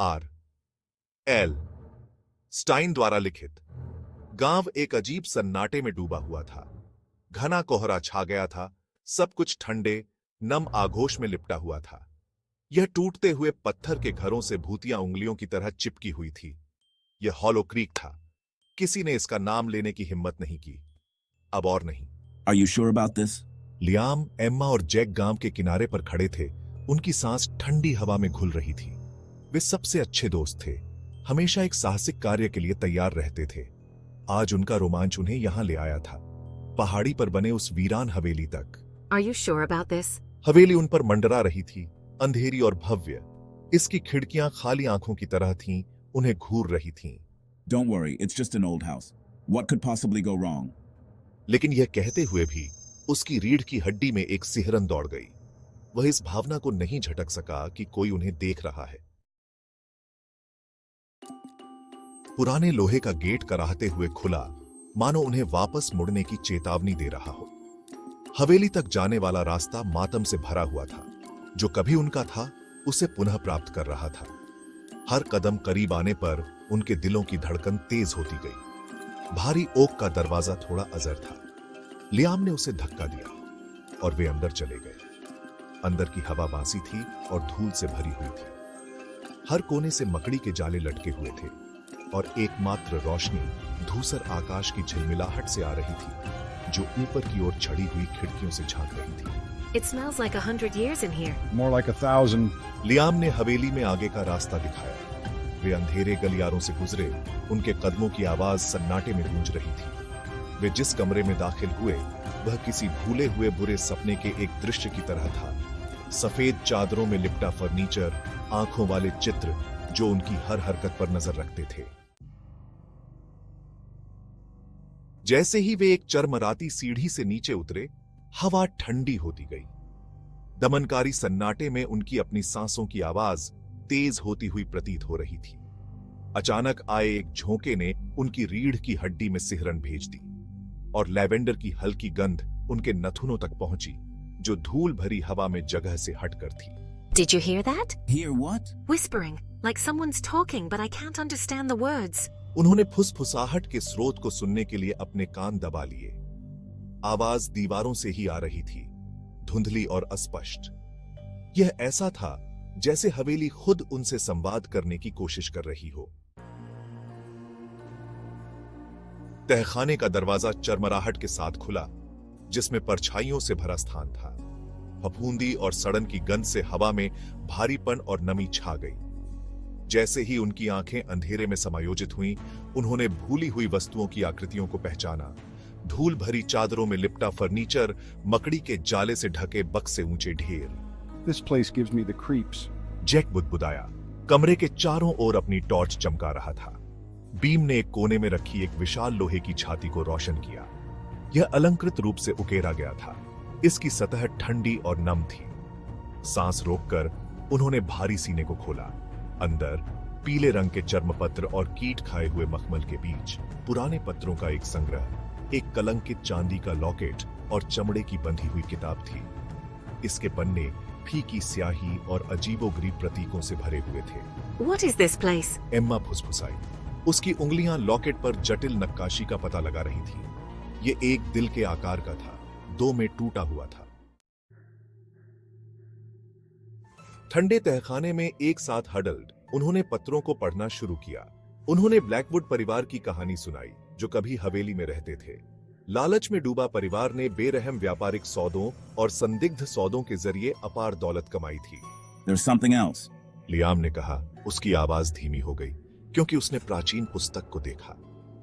R L Stine द्वारा लिखित। गांव एक अजीब सन्नाटे में डूबा हुआ था। घना कोहरा छा गया था। सब कुछ ठंडे नम आगोश में लिपटा हुआ था। यह टूटते हुए पत्थर के घरों से भूतिया उंगलियों की तरह चिपकी हुई थी। यह हॉलो क्रीक था। किसी ने इसका नाम लेने की हिम्मत नहीं की। अब और नहीं। Are you sure about this? Liam, Emma और जैक गांव के किनारे पर खड़े थे। उनकी सांस ठंडी हवा में घुल रही थी। वे सबसे अच्छे दोस्त थे। हमेशा एक साहसिक कार्य के लिए तैयार रहते थे। आज उनका रोमांच उन्हें यहां ले आया था, पहाड़ी पर बने उस वीरान हवेली तक। Are you sure about this? हवेली उन पर मंडरा रही थी, अंधेरी और भव्य। इसकी खिड़कियां खाली आंखों की तरह थीं, उन्हें घूर रही थीं। Don't worry, it's just an old house. What could possibly go wrong? लेकिन यह कहते हुए भी उसकी रीढ़ की हड्डी में एक सिहरन दौड़ गई। वह इस भावना को नहीं झटक सका कि कोई उन्हें देख रहा है। पुराने लोहे का गेट कराहते हुए खुला, मानो उन्हें वापस मुड़ने की चेतावनी दे रहा हो। हवेली तक जाने वाला रास्ता मातम से भरा हुआ था। जो कभी उनका था, उसे पुनः प्राप्त कर रहा था। हर कदम करीब आने पर उनके दिलों की धड़कन तेज होती गई। भारी ओक का दरवाजा थोड़ा अजर था। लियाम ने उसे धक्का दिया और वे अंदर चले गए। अंदर की हवा बासी थी और धूल से भरी हुई थी। हर कोने से मकड़ी के जाले लटके हुए थे और एकमात्र रोशनी धूसर आकाश की झिलमिलाहट से आ रही थी, जो ऊपर की ओर छड़ी हुई खिड़कियों से झांक रही थी। It smells like 100 years in here. More like 1,000. Liam ने हवेली में आगे का रास्ता दिखाया। वे अंधेरे गलियारों से गुजरे। उनके कदमों की आवाज सन्नाटे में गूंज रही थी। वे जिस कमरे में दाखिल हुए, वह किसी भूले हुए बुरे सपने के एक दृश्य की तरह था। सफेद चादरों में लिपटा फर्नीचर, आंखों वाले चित्र जो उनकी हर हरकत पर नजर रखते थे। जैसे ही वे एक चरमराती सीढ़ी से नीचे उतरे, हवा ठंडी होती गई। दमनकारी सन्नाटे में उनकी अपनी सांसों की आवाज तेज होती हुई प्रतीत हो रही थी। अचानक आए एक झोंके ने उनकी रीढ़ की हड्डी में सिहरन भेज दी और लैवेंडर की हल्की गंध उनके नथुनों तक पहुंची, जो धूल भरी हवा में जगह से हटकर थी। Did you hear that? Hear what? Whispering, like someone's talking, but I can't understand the words. उन्होंने फुसफुसाहट के स्रोत को सुनने के लिए अपने कान दबा लिए। आवाज दीवारों से ही आ रही थी, धुंधली और अस्पष्ट। यह ऐसा था जैसे हवेली खुद उनसे संवाद करने की कोशिश कर रही हो। तहखाने का दरवाजा चरमराहट के साथ खुला, जिसमें परछाइयों से भरा स्थान था। फफूंदी और सड़न की गंध से हवा में भारीपन और नमी छा गई। जैसे ही उनकी आंखें अंधेरे में समायोजित हुईं, उन्होंने भूली हुई वस्तुओं की आकृतियों को पहचाना। धूल भरी चादरों में लिपटा फर्नीचर, मकड़ी के जाले से ढके बक्से ऊंचे ढेर। This place gives me the creeps. Jack बुदबुदाया। कमरे के चारों ओर अपनी टॉर्च चमका रहा था। बीम ने एक कोने में रखी एक विशाल लोहे की छाती को रोशन किया। यह अलंकृत रूप से उकेरा गया था। इसकी सतह ठंडी और नम थी। सांस रोककर उन्होंने भारी सीने को खोला। अंदर पीले रंग के चर्मपत्र और कीट खाए हुए मखमल के बीच पुराने पत्रों का एक संग्रह, एक कलंकित चांदी का लॉकेट और चमड़े की बंधी हुई किताब थी। इसके पन्ने फीकी स्याही और अजीबोगरीब प्रतीकों से भरे हुए थे। What is this place? Emma फुसफुसाई। उसकी उंगलियां लॉकेट पर जटिल नक्काशी का पता लगा रही थी। ये एक दिल के आकार का था, दो में टूटा हुआ था। ठंडे तहखाने में एक साथ हडल्ड, उन्होंने पत्रों को पढ़ना शुरू किया। उन्होंने ब्लैकवुड परिवार की कहानी सुनाई, जो कभी हवेली में रहते थे। लालच में डूबा परिवार ने बेरहम व्यापारिक सौदों और संदिग्ध सौदों के जरिए अपार दौलत कमाई थी। There's something else. लियाम ने कहा। उसकी आवाज धीमी हो गई, क्योंकि उसने प्राचीन पुस्तक को देखा।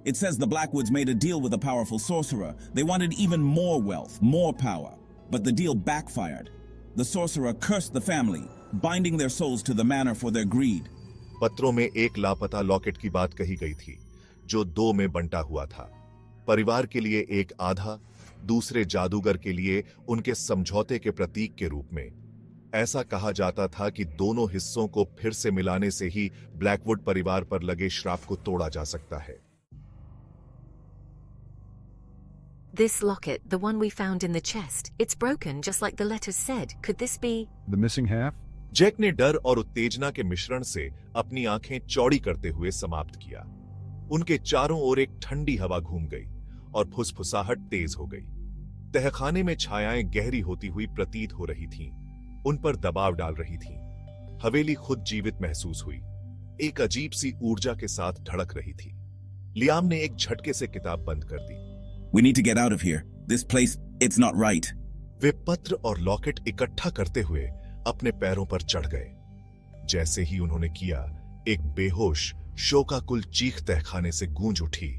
It says the Blackwoods made a deal with a powerful sorcerer. They wanted even more wealth, more power. But the deal backfired. The sorcerer cursed the family, binding their souls to the manor for their greed. पत्रों में एक लापता locket की बात कही गई थी, जो दो में बंटा हुआ था। परिवार के लिए एक आधा, दूसरे जादूगर के लिए उनके समझौते के प्रतीक के रूप में। ऐसा कहा जाता था कि दोनों हिस्सों को फिर से मिलाने से ही ब्लैकवुड परिवार पर लगे श्राप को तोड़ा जा सकता है। This locket, the one we found in the chest, it's broken just like the letters said. Could this be? The missing half? Jack ने डर और उत्तेजना के मिश्रण से अपनी आंखें चौड़ी करते हुए समाप्त किया। उनके चारों ओर एक ठंडी हवा घूम गई और फुसफुसाहट तेज हो गई। तहखाने में छायाएं गहरी होती हुई प्रतीत हो रही थीं, उन पर दबाव डाल रही थीं। हवेली खुद जीवित महसूस हुई, एक अजीब सी ऊर्जा के साथ धड़क रही थी। लियाम ने एक झटके से किताब बंद कर दी। We need to get out of here. This place, it's not right. वे पत्र और लॉकेट इकट्ठा करते हुए अपने पैरों पर चढ़ गए। जैसे ही उन्होंने किया, एक बेहोश शोकाकुल चीख तहखाने से गूंज उठी।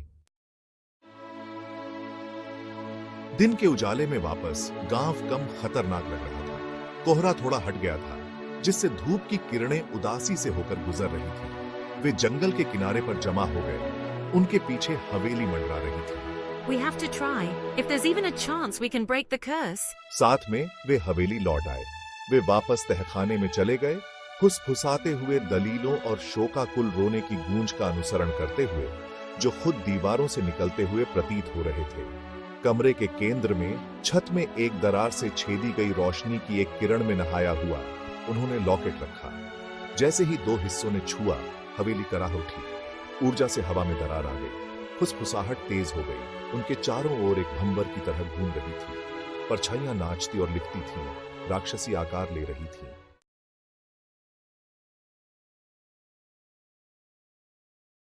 दिन के उजाले में वापस गांव कम खतरनाक लग रहा था। कोहरा थोड़ा हट गया था, जिससे धूप की किरणें उदासी से होकर गुजर रही थीं। वे जंगल के किनारे पर जमा हो गए। उनके पीछे हवेली मंडरा रही थी। We have to try. If there's even a chance we can break the curse. साथ में वे हवेली लौट आए। वे वापस तहखाने में चले गए, फुसफुसाते हुए दलीलों और शोकाकुल रोने की गूंज का अनुसरण करते हुए, जो खुद दीवारों से निकलते हुए प्रतीत हो रहे थे। कमरे के केंद्र में छत में एक दरार से छेदी गई रोशनी की एक किरण में नहाया हुआ उन्होंने लॉकेट रखा। जैसे ही दो हिस्सों ने छुआ, हवेली कराह उठी। ऊर्जा से हवा में दरार आ गई, फुसफुसाहट तेज हो गई। उनके चारों ओर एक भंवर की तरह घूम रही थी। परछाइयां नाचती और लिखती थीं, राक्षसी आकार ले रही थीं।